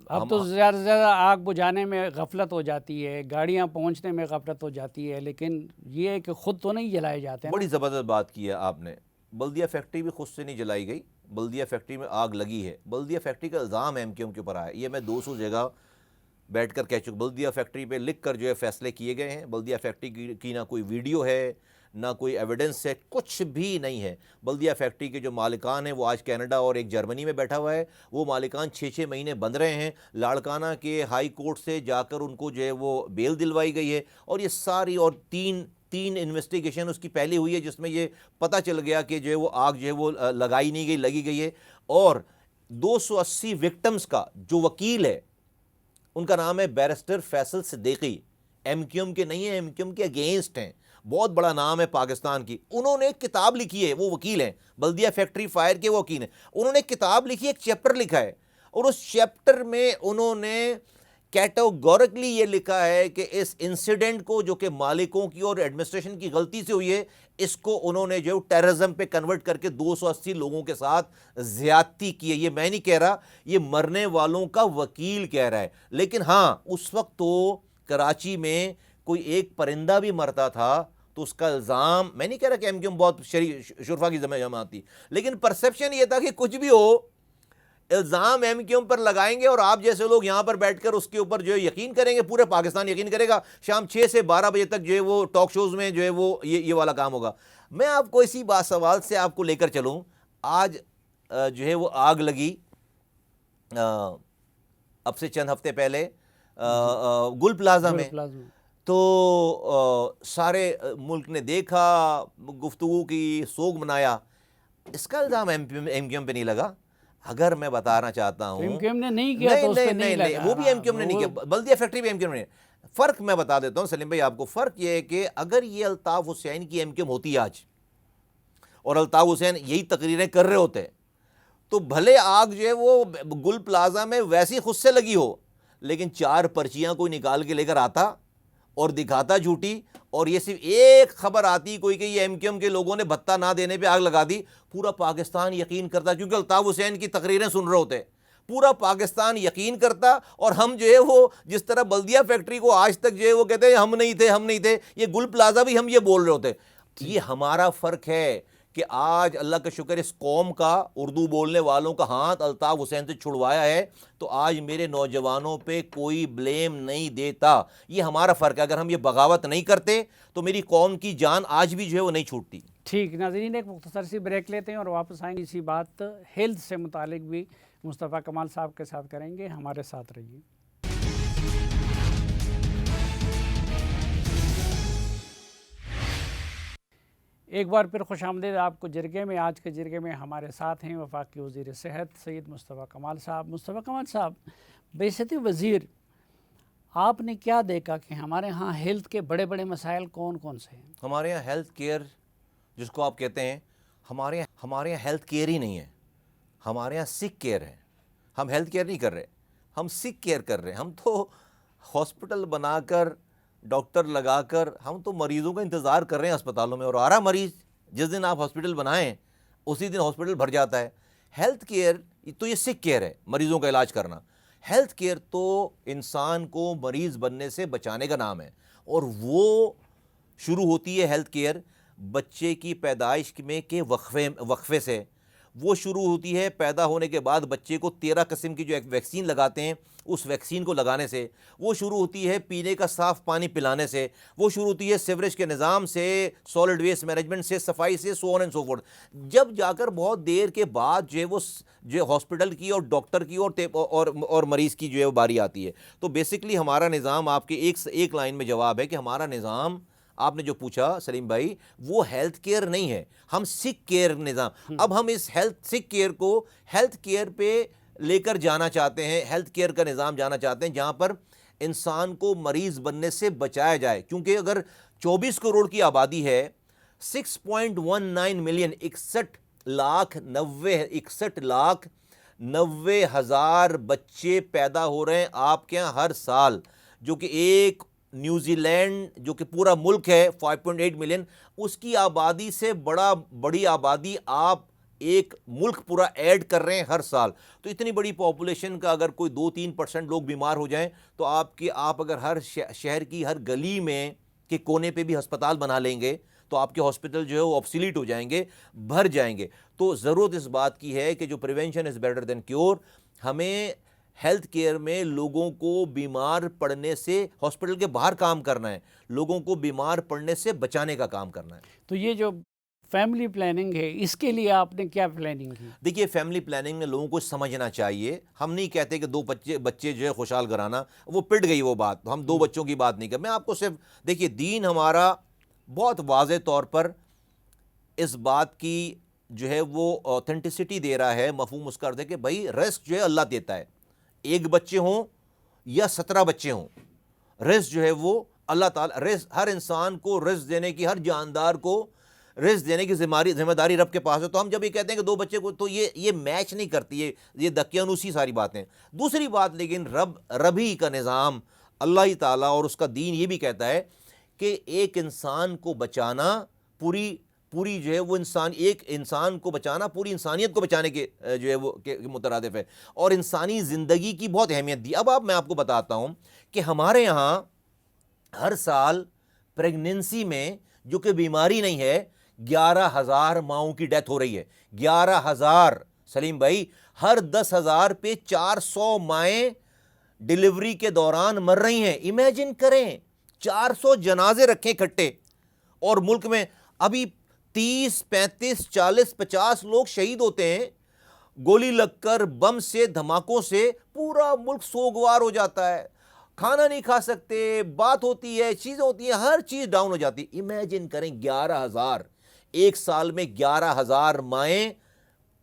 اب تو زیادہ سے زیادہ آگ بجھانے میں غفلت ہو جاتی ہے, گاڑیاں پہنچنے میں غفلت ہو جاتی ہے, لیکن یہ ہے کہ خود تو نہیں جلائے جاتے ہیں. بڑی زبردست بات کی ہے آپ نے. بلدیہ فیکٹری بھی خود سے نہیں جلائی گئی, بلدیہ فیکٹری میں آگ لگی ہے. بلدیہ فیکٹری کا الزام ایم کیو ایم کے اوپر آیا, یہ میں 200 جگہ بیٹھ کر کہہ چکا. بلدیہ فیکٹری پہ لکھ کر جو ہے فیصلے کیے گئے ہیں. بلدیہ فیکٹری کی نہ کوئی ویڈیو ہے, نہ کوئی ایویڈنس ہے, کچھ بھی نہیں ہے. بلدیہ فیکٹری کے جو مالکان ہیں وہ آج کینیڈا اور ایک جرمنی میں بیٹھا ہوا ہے. وہ مالکان 6 مہینے بند رہے ہیں. لاڑکانہ کے ہائی کورٹ سے جا کر ان کو جو ہے وہ بیل دلوائی گئی ہے, اور یہ ساری, اور تین انویسٹیگیشن اس کی پہلی ہوئی ہے جس میں یہ پتہ چل گیا کہ جو ہے وہ آگ جو ہے وہ لگائی نہیں گئی, لگی گئی ہے. اور 280 وکٹمز کا جو وکیل ہے ان کا نام ہے barrister Faisal Siddiqui, M Q M کے نہیں ہیں, ایم کیو ایم کے اگینسٹ ہیں, بہت بڑا نام ہے پاکستان کی. انہوں نے ایک کتاب لکھی ہے, وہ وکیل ہیں, بلدیہ فیکٹری فائر کے وہ وکیل ہیں. انہوں نے ایک کتاب لکھی, ایک چیپٹر لکھا ہے, اور اس چیپٹر میں انہوں نے کیٹیگورکلی یہ لکھا ہے کہ اس انسیڈنٹ کو جو کہ مالکوں کی اور ایڈمنسٹریشن کی غلطی سے ہوئی ہے, اس کو انہوں نے جو ٹیررزم پہ کنورٹ کر کے 280 لوگوں کے ساتھ زیادتی کی ہے. یہ میں نہیں کہہ رہا, یہ مرنے والوں کا وکیل کہہ رہا ہے. لیکن ہاں اس وقت تو کراچی میں کوئی ایک پرندہ بھی مرتا تھا تو اس کا الزام, میں نہیں کہہ رہا کہ ایم کیو ایم بہت شرفا کی جماعت تھی, لیکن پرسیپشن یہ تھا کہ کچھ بھی ہو الزام ایم کیو ایم پر لگائیں گے, اور آپ جیسے لوگ یہاں پر بیٹھ کر اس کے اوپر جو ہے یقین کریں گے, پورے پاکستان یقین کرے گا. شام 6 سے 12 بجے تک جو ہے وہ ٹاک شوز میں جو ہے وہ یہ والا کام ہوگا. میں آپ کو اسی بات سوال سے آپ کو لے کر چلوں. آج جو ہے وہ آگ لگی اب سے چند ہفتے پہلے گل پلازا میں, تو سارے ملک نے دیکھا, گفتگو کی, سوگ منایا. اس کا الزام ایم کیو ایم پہ نہیں لگا. اگر میں بتانا چاہتا ہوں, ایم کیو ایم نے نہیں کیا تو اس پہ نہیں لگا, وہ بھی ایم کیو ایم نے نہیں کیا, بلدیہ فیکٹری بھی ایم کیو ایم نے. فرق میں بتا دیتا ہوں سلیم بھائی آپ کو. فرق یہ ہے کہ اگر یہ الطاف حسین کی ایم کیو ایم ہوتی آج, اور الطاف حسین یہی تقریریں کر رہے ہوتے, تو بھلے آگ جو ہے وہ گل پلازا میں ویسی خود سے لگی ہو, لیکن 4 پرچیاں کوئی نکال کے لے کر آتا اور دکھاتا جھوٹی, اور یہ صرف ایک خبر آتی کوئی کہ یہ ایم کیو ایم کے لوگوں نے بھتہ نہ دینے پہ آگ لگا دی, پورا پاکستان یقین کرتا, کیونکہ الطاف حسین کی تقریریں سن رہے ہوتے, پورا پاکستان یقین کرتا. اور ہم جو ہے وہ جس طرح بلدیہ فیکٹری کو آج تک جو ہے وہ کہتے ہیں ہم نہیں تھے, یہ گل پلازا بھی ہم یہ بول رہے ہوتے. یہ ہمارا فرق ہے کہ آج اللہ کا شکر اس قوم کا, اردو بولنے والوں کا ہاتھ الطاف حسین سے چھڑوایا ہے, تو آج میرے نوجوانوں پہ کوئی بلیم نہیں دیتا. یہ ہمارا فرق ہے. اگر ہم یہ بغاوت نہیں کرتے تو میری قوم کی جان آج بھی جو ہے وہ نہیں چھوٹتی. ٹھیک ناظرین, ایک مختصر سی بریک لیتے ہیں اور واپس آئیں گے. اسی بات ہیلتھ سے متعلق بھی مصطفیٰ کمال صاحب کے ساتھ کریں گے, ہمارے ساتھ رہیے. ایک بار پھر خوش آمدید آپ کو جرگے میں. آج کے جرگے میں ہمارے ساتھ ہیں وفاقی وزیر صحت سید مصطفیٰ کمال صاحب. مصطفیٰ کمال صاحب، بحیثیت وزیر آپ نے کیا دیکھا کہ ہمارے ہاں ہیلتھ کے بڑے بڑے مسائل کون کون سے ہیں؟ ہمارے یہاں ہیلتھ کیئر جس کو آپ کہتے ہیں، ہمارے یہاں ہیلتھ کیئر ہی نہیں ہے، ہمارے یہاں سک کیئر ہے. ہم ہیلتھ کیئر نہیں کر رہے، ہم سک کیئر کر رہے ہیں. ہم تو ہاسپٹل بنا کر، ڈاکٹر لگا کر، ہم تو مریضوں کا انتظار کر رہے ہیں اسپتالوں میں، اور آ رہا مریض جس دن آپ ہاسپٹل بنائیں اسی دن ہاسپٹل بھر جاتا ہے. ہیلتھ کیئر تو یہ سک کیئر ہے، مریضوں کا علاج کرنا. ہیلتھ کیئر تو انسان کو مریض بننے سے بچانے کا نام ہے، اور وہ شروع ہوتی ہے ہیلتھ کیئر بچے کی پیدائش میں کے وقفے سے. وہ شروع ہوتی ہے پیدا ہونے کے بعد بچے کو 13 قسم کی جو ایک ویکسین لگاتے ہیں اس ویکسین کو لگانے سے. وہ شروع ہوتی ہے پینے کا صاف پانی پلانے سے. وہ شروع ہوتی ہے سیوریج کے نظام سے، سالڈ ویسٹ مینجمنٹ سے، صفائی سے، سو آن اینڈ سو فورتھ. جب جا کر بہت دیر کے بعد جو ہے وہ جو ہاسپٹل کی اور ڈاکٹر کی اور مریض کی جو ہے وہ باری آتی ہے. تو بیسکلی ہمارا نظام، آپ کے ایک لائن میں جواب ہے کہ ہمارا نظام، آپ نے جو پوچھا سلیم بھائی، وہ ہیلتھ کیئر نہیں ہے، ہم سک کیئر نظام. اب ہم اس سک کیئر کو ہیلتھ کیئر پہ لے کر جانا چاہتے ہیں، ہیلتھ کیئر کا نظام جانا چاہتے ہیں جہاں پر انسان کو مریض بننے سے بچایا جائے. کیونکہ اگر 24 کروڑ کی آبادی ہے، 6.19 ملین، 61,90,000 بچے پیدا ہو رہے ہیں آپ کے یہاں ہر سال، جو کہ ایک نیوزی لینڈ جو کہ پورا ملک ہے 5.8 ملین، اس کی آبادی سے بڑی آبادی آپ ایک ملک پورا ایڈ کر رہے ہیں ہر سال. تو اتنی بڑی پاپولیشن کا اگر کوئی 2-3% لوگ بیمار ہو جائیں تو آپ اگر ہر شہر کی ہر گلی میں کے کونے پہ بھی ہسپتال بنا لیں گے تو آپ کے ہاسپٹل جو ہے وہ آبسلیٹ ہو جائیں گے، بھر جائیں گے. تو ضرورت اس بات کی ہے کہ جو prevention is better than cure, ہمیں ہیلتھ کیئر میں لوگوں کو بیمار پڑنے سے، ہاسپٹل کے باہر کام کرنا ہے، لوگوں کو بیمار پڑنے سے بچانے کا کام کرنا ہے. تو یہ جو فیملی پلاننگ ہے، اس کے لیے آپ نے کیا پلاننگ کی؟ دیکھیے، فیملی پلاننگ میں لوگوں کو سمجھنا چاہیے. ہم نہیں کہتے کہ 2 بچے جو ہے خوشحال گھرانہ، وہ پٹ گئی وہ بات. ہم 2 بچوں کی بات نہیں کر، میں آپ کو صرف دیکھیے، دین ہمارا بہت واضح طور پر اس بات کی جو ہے وہ اوتھینٹسٹی دے رہا ہے. مفہوم اس کا عرض ہے کہ بھائی رزق جو ہے اللہ دیتا ہے، 1 بچے ہوں یا 17 بچے ہوں، رزق جو ہے وہ اللہ تعالیٰ، ہر انسان کو رزق دینے کی، ہر جاندار کو رزق دینے کی ذمہ داری رب کے پاس ہے. تو ہم جب یہ کہتے ہیں کہ 2 بچے کو، تو یہ میچ نہیں کرتی، یہ دقیانوسی ساری باتیں. دوسری بات، لیکن رب ہی کا نظام، اللہ تعالیٰ اور اس کا دین یہ بھی کہتا ہے کہ ایک انسان کو بچانا پوری جو ہے وہ ایک انسان کو بچانا پوری انسانیت کو بچانے کے جو ہے وہ مترادف ہے، اور انسانی زندگی کی بہت اہمیت دی. اب میں آپ کو بتاتا ہوں کہ ہمارے یہاں ہر سال پریگننسی میں، جو کہ بیماری نہیں ہے، 11,000 ماؤں کی ڈیتھ ہو رہی ہے. 11,000 سلیم بھائی، ہر 10,000 پہ 400 مائیں ڈیلیوری کے دوران مر رہی ہیں. امیجن کریں، 400 جنازے رکھیں کھٹے، اور ملک میں ابھی 30، 35، 40، 50 لوگ شہید ہوتے ہیں گولی لگ کر، بم سے، دھماکوں سے. پورا ملک سوگوار ہو جاتا ہے، کھانا نہیں کھا سکتے، بات ہوتی ہے، چیزیں ہوتی ہیں، ہر چیز ڈاؤن ہو جاتی ہے. امیجن کریں 11,000 ایک سال میں، 11,000 مائیں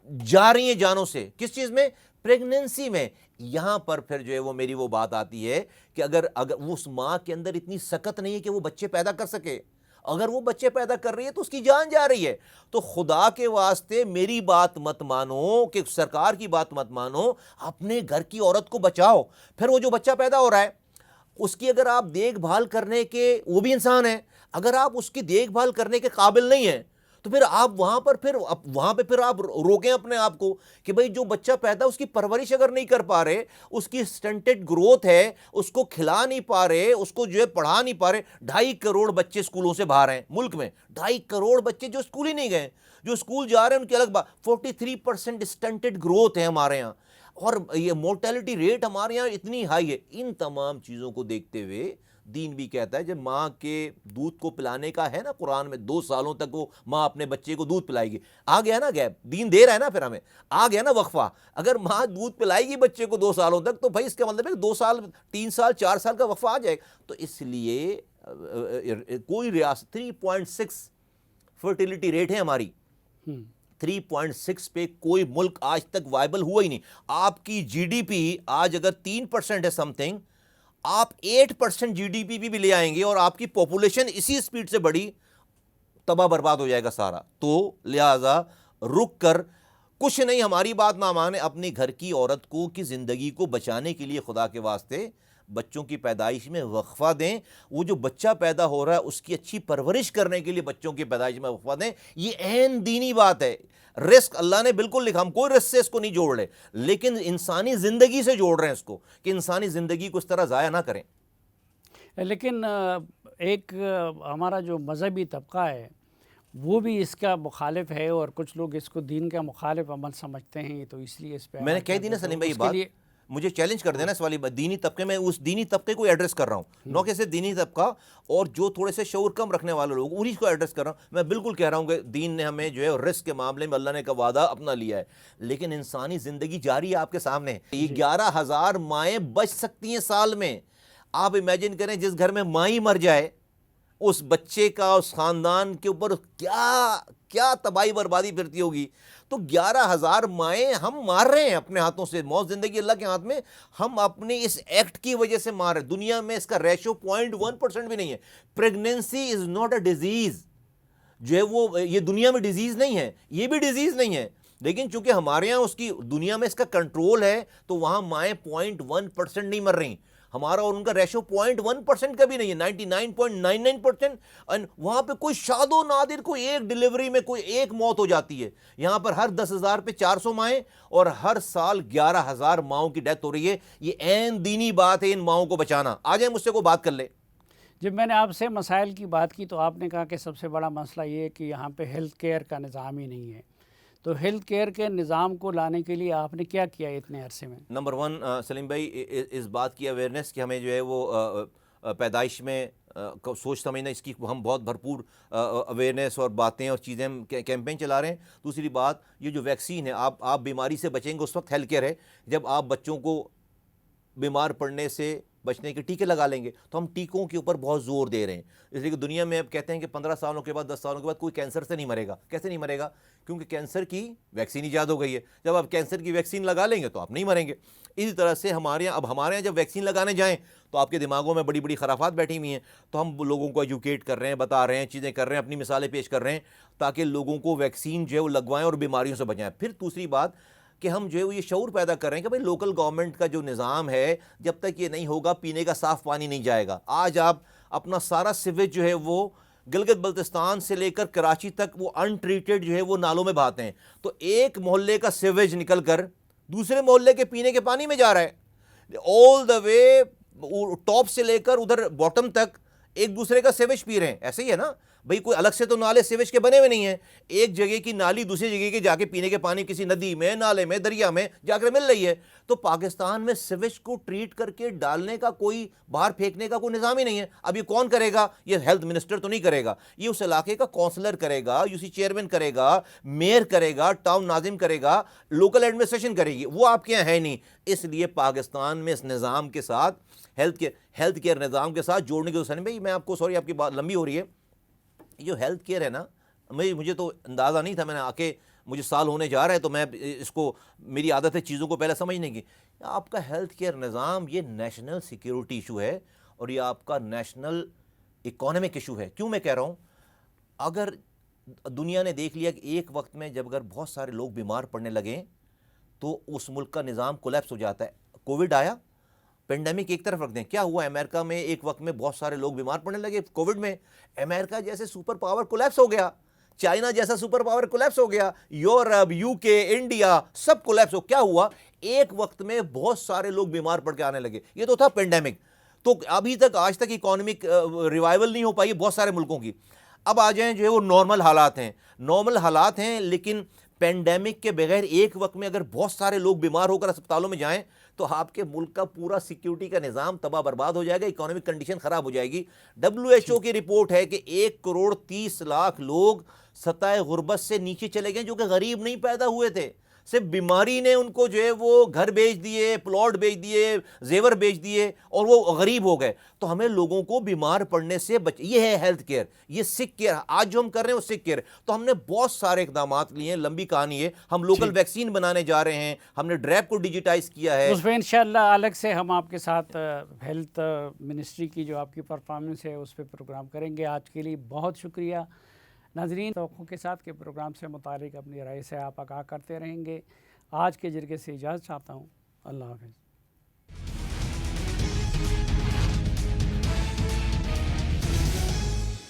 جا رہی ہیں جانوں سے. کس چیز میں؟ پریگننسی میں. یہاں پر پھر جو ہے وہ میری وہ بات آتی ہے کہ اگر وہ اس ماں کے اندر اتنی سکت نہیں ہے کہ وہ بچے پیدا کر سکے، اگر وہ بچے پیدا کر رہی ہے تو اس کی جان جا رہی ہے. تو خدا کے واسطے میری بات مت مانو، کہ سرکار کی بات مت مانو، اپنے گھر کی عورت کو بچاؤ. پھر وہ جو بچہ پیدا ہو رہا ہے اس کی اگر آپ دیکھ بھال کرنے کے، وہ بھی انسان ہے، اگر آپ اس کی دیکھ بھال کرنے کے قابل نہیں ہیں تو پھر آپ وہاں پہ آپ روکیں اپنے آپ کو کہ بھئی جو بچہ پیدا، اس کی پرورش اگر نہیں کر پا رہے، اس کی سٹنٹڈ گروتھ ہے، اس کو کھلا نہیں پا رہے، اس کو جو ہے پڑھا نہیں پا رہے. 2.5 کروڑ بچے اسکولوں سے باہر ہیں ملک میں، 2.5 کروڑ بچے جو اسکول ہی نہیں گئے. جو اسکول جا رہے ہیں ان کی الگ بات. 43% سٹنٹڈ گروتھ ہے ہمارے ہاں، اور یہ مورٹیلٹی ریٹ ہمارے یہاں اتنی ہائی ہے. ان تمام چیزوں کو دیکھتے ہوئے دین بھی کہتا ہے جب ماں کے دودھ کو پلانے کا ہے نا قرآن میں 2 سالوں تک وہ ماں اپنے بچے کو دودھ پلائے گی. آ گیا نا گیپ, دین دے رہا ہے نا, پھر ہمیں آ گیا نا وقفہ. اگر ماں دودھ پلائے گی بچے کو 2 سالوں تک تو بھائی اس کا مطلب ہے 2 سال 3 سال 4 سال کا وقفہ آ جائے گا. تو اس لیے کوئی ریاست 3.6 فرٹیلیٹی ریٹ ہے ہماری, 3.6 پہ کوئی ملک آج تک وائبل ہوا ہی نہیں. آپ کی جی ڈی پی آج اگر 3% ہے سم تھنگ, آپ 8% جی ڈی پی بھی لے آئیں گے اور آپ کی پاپولیشن اسی سپیڈ سے بڑھی, تباہ برباد ہو جائے گا سارا. تو لہٰذا رک کر کچھ نہیں, ہماری بات نہ مانے, اپنی گھر کی عورت کو کی زندگی کو بچانے کے لیے خدا کے واسطے بچوں کی پیدائش میں وقفہ دیں. وہ جو بچہ پیدا ہو رہا ہے اس کی اچھی پرورش کرنے کے لیے بچوں کی پیدائش میں وقفہ دیں. یہ عین دینی بات ہے. رزق اللہ نے بالکل لکھا, ہم کوئی رزق سے اس کو نہیں جوڑ رہے, لیکن انسانی زندگی سے جوڑ رہے ہیں اس کو کہ انسانی زندگی کو اس طرح ضائع نہ کریں. لیکن ایک ہمارا جو مذہبی طبقہ ہے وہ بھی اس کا مخالف ہے, اور کچھ لوگ اس کو دین کا مخالف عمل سمجھتے ہیں, تو اس لیے اس پہ میں نے کہہ دی نا سلیم بھائی بات, مجھے چیلنج کر دینا اس والی بات. دینی طبقے میں اس دینی طبقے کو ایڈریس کر رہا ہوں, نو کیسے دینی طبقہ اور جو تھوڑے سے شعور کم رکھنے والے لوگ انہیں کو ایڈریس کر رہا ہوں. میں بالکل کہہ رہا ہوں کہ دین نے ہمیں جو ہے رزق کے معاملے میں اللہ نے کا وعدہ اپنا لیا ہے, لیکن انسانی زندگی جاری ہے آپ کے سامنے. یہ 11,000 مائیں بچ سکتی ہیں سال میں. آپ امیجن کریں جس گھر میں ماں ہی مر جائے, اس بچے کا اس خاندان کے اوپر کیا تباہی بربادی پھرتی ہوگی. تو 11,000 مائیں ہم مار رہے ہیں اپنے ہاتھوں سے. موت زندگی اللہ کے ہاتھ میں, ہم اپنے اس ایکٹ کی وجہ سے مار رہے ہیں. دنیا میں اس کا ریشو 0.1% بھی نہیں ہے. Pregnancy is not a disease, جو ہے وہ یہ دنیا میں ڈیزیز نہیں ہے, یہ بھی ڈیزیز نہیں ہے, لیکن چونکہ ہمارے ہاں اس کی دنیا میں اس کا کنٹرول ہے تو وہاں مائیں 0.1% نہیں مر رہی. ہمارا اور ان کا ریشو 0.1% کا بھی نہیں ہے, 99.99%. اور وہاں پہ کوئی شاد و نادر کوئی ایک ڈیلیوری میں کوئی ایک موت ہو جاتی ہے. یہاں پر ہر 10,000 پہ 400 مائیں اور ہر سال 11,000 ماؤں کی ڈیتھ ہو رہی ہے. یہ عین دینی بات ہے ان ماؤں کو بچانا. آ جائیں مجھ سے کوئی بات کر لے. جب میں نے آپ سے مسائل کی بات کی تو آپ نے کہا کہ سب سے بڑا مسئلہ یہ ہے کہ یہاں پہ ہیلتھ کیئر کا نظام ہی نہیں ہے. تو ہیلتھ کیئر کے نظام کو لانے کے لیے آپ نے کیا کیا اتنے عرصے میں؟ نمبر 1 سلیم بھائی, اس بات کی اویئرنیس کہ ہمیں جو ہے وہ پیدائش میں سوچ سمجھنا, اس کی ہم بہت بھرپور اویئرنیس اور باتیں اور چیزیں کیمپین چلا رہے ہیں. دوسری بات, یہ جو ویکسین ہے, آپ بیماری سے بچیں گے اس وقت ہیلتھ کیئر ہے جب آپ بچوں کو بیمار پڑنے سے بچنے کے ٹیکے لگا لیں گے. تو ہم ٹیکوں کے اوپر بہت زور دے رہے ہیں, اس لیے کہ دنیا میں اب کہتے ہیں کہ 15 سالوں کے بعد 10 سالوں کے بعد کوئی کینسر سے نہیں مرے گا. کیسے نہیں مرے گا؟ کیونکہ کینسر کی ویکسین ایجاد ہو گئی ہے. جب آپ کینسر کی ویکسین لگا لیں گے تو آپ نہیں مریں گے. اسی طرح سے ہمارے یہاں جب ویکسین لگانے جائیں تو آپ کے دماغوں میں بڑی بڑی خرافات بیٹھی ہوئی ہیں. تو ہم لوگوں کو ایجوکیٹ کر رہے ہیں, بتا رہے ہیں, چیزیں کر رہے ہیں, اپنی مثالیں پیش کر رہے ہیں تاکہ لوگوں کو ویکسین جو ہے وہ لگوائیں اور بیماریوں سے بچائیں. پھر دوسری بات کہ ہم جو ہے وہ یہ شعور پیدا کر رہے ہیں کہ بھائی لوکل گورنمنٹ کا جو نظام ہے جب تک یہ نہیں ہوگا پینے کا صاف پانی نہیں جائے گا. آج آپ اپنا سارا سیویج جو ہے وہ گلگت بلتستان سے لے کر کراچی تک وہ ان ٹریٹڈ جو ہے وہ نالوں میں بہاتے ہیں. تو ایک محلے کا سیویج نکل کر دوسرے محلے کے پینے کے پانی میں جا رہا ہے. آل دا وے ٹاپ سے لے کر ادھر باٹم تک ایک دوسرے کا سیویج پی رہے ہیں. ایسے ہی ہے نا بھئی, کوئی الگ سے تو نالے سیویج کے بنے ہوئے نہیں ہیں. ایک جگہ کی نالی دوسری جگہ کے جا کے پینے کے پانی کسی ندی میں, نالے میں, دریا میں جا کر مل رہی ہے. تو پاکستان میں سیویج کو ٹریٹ کر کے ڈالنے کا کوئی, باہر پھینکنے کا کوئی نظام ہی نہیں ہے. اب یہ کون کرے گا؟ یہ ہیلتھ منسٹر تو نہیں کرے گا, یہ اس علاقے کا کونسلر کرے گا, یو سی چیئرمین کرے گا, میئر کرے گا, ٹاؤن ناظم کرے گا, لوکل ایڈمنسٹریشن کرے گی. وہ آپ کے یہاں ہے نہیں. اس لیے پاکستان میں اس نظام کے ساتھ ہیلتھ کیئر نظام کے ساتھ جوڑنے کی ضرورت ہے. بھائی میں آپ کو سوری آپ کی بات لمبی ہو رہی ہے. جو ہیلتھ کیئر ہے نا, مجھے تو اندازہ نہیں تھا, میں نے آ کے مجھے سال ہونے جا رہا ہے تو میں اس کو, میری عادت ہے چیزوں کو پہلے سمجھنے کی. آپ کا ہیلتھ کیئر نظام یہ نیشنل سیکیورٹی ایشو ہے اور یہ آپ کا نیشنل اکانومک ایشو ہے. کیوں میں کہہ رہا ہوں؟ اگر دنیا نے دیکھ لیا کہ ایک وقت میں جب اگر بہت سارے لوگ بیمار پڑنے لگیں تو اس ملک کا نظام کولیپس ہو جاتا ہے. کووڈ آیا, پینڈیمک ایک طرف رکھ دیں, کیا ہوا امریکہ میں ایک وقت میں بہت سارے لوگ بیمار پڑنے لگے کووڈ میں. امریکہ جیسے سپر پاور کولیپس ہو گیا, چائنا جیسا سپر پاور کولیپس ہو گیا, یورپ, یو کے, انڈیا سب کولیپس ہو. کیا ہوا؟ ایک وقت میں بہت سارے لوگ بیمار پڑ کے آنے لگے. یہ تو تھا پینڈیمک. تو ابھی تک آج تک اکانومک ریوائول نہیں ہو پائی بہت سارے ملکوں کی. اب آ جائیں جو ہے وہ نارمل حالات ہیں. نارمل حالات ہیں لیکن پینڈیمک کے بغیر ایک وقت میں اگر بہت سارے لوگ بیمار ہو کر اسپتالوں میں جائیں تو آپ کے ملک کا پورا سیکیورٹی کا نظام تباہ برباد ہو جائے گا, اکانومک کنڈیشن خراب ہو جائے گی. WHO کی رپورٹ ہے کہ 1,30,00,000 لوگ سطح غربت سے نیچے چلے گئے جو کہ غریب نہیں پیدا ہوئے تھے, صرف بیماری نے ان کو جو ہے وہ گھر بیچ دیے, پلاٹ بیچ دیے, زیور بیچ دیے اور وہ غریب ہو گئے. تو ہمیں لوگوں کو بیمار پڑنے سے یہ ہے ہیلتھ کیئر, یہ سک کیئر آج جو ہم کر رہے ہیں وہ سک کیئر. تو ہم نے بہت سارے اقدامات لیے ہیں, لمبی کہانی ہے. ہم لوکل ویکسین بنانے جا رہے ہیں, ہم نے ڈریپ کو ڈیجیٹائز کیا ہے. اس میں انشاءاللہ الگ سے ہم آپ کے ساتھ ہیلتھ منسٹری کی جو آپ کی پرفارمنس ہے اس پہ پروگرام کریں گے. آج کے لیے بہت شکریہ. ناظرین, توقع کے ساتھ کہ پروگرام سے متعلق اپنی رائے سے آپ آگاہ کرتے رہیں گے. آج کے جرگے سے اجازت چاہتا ہوں. اللہ حافظ.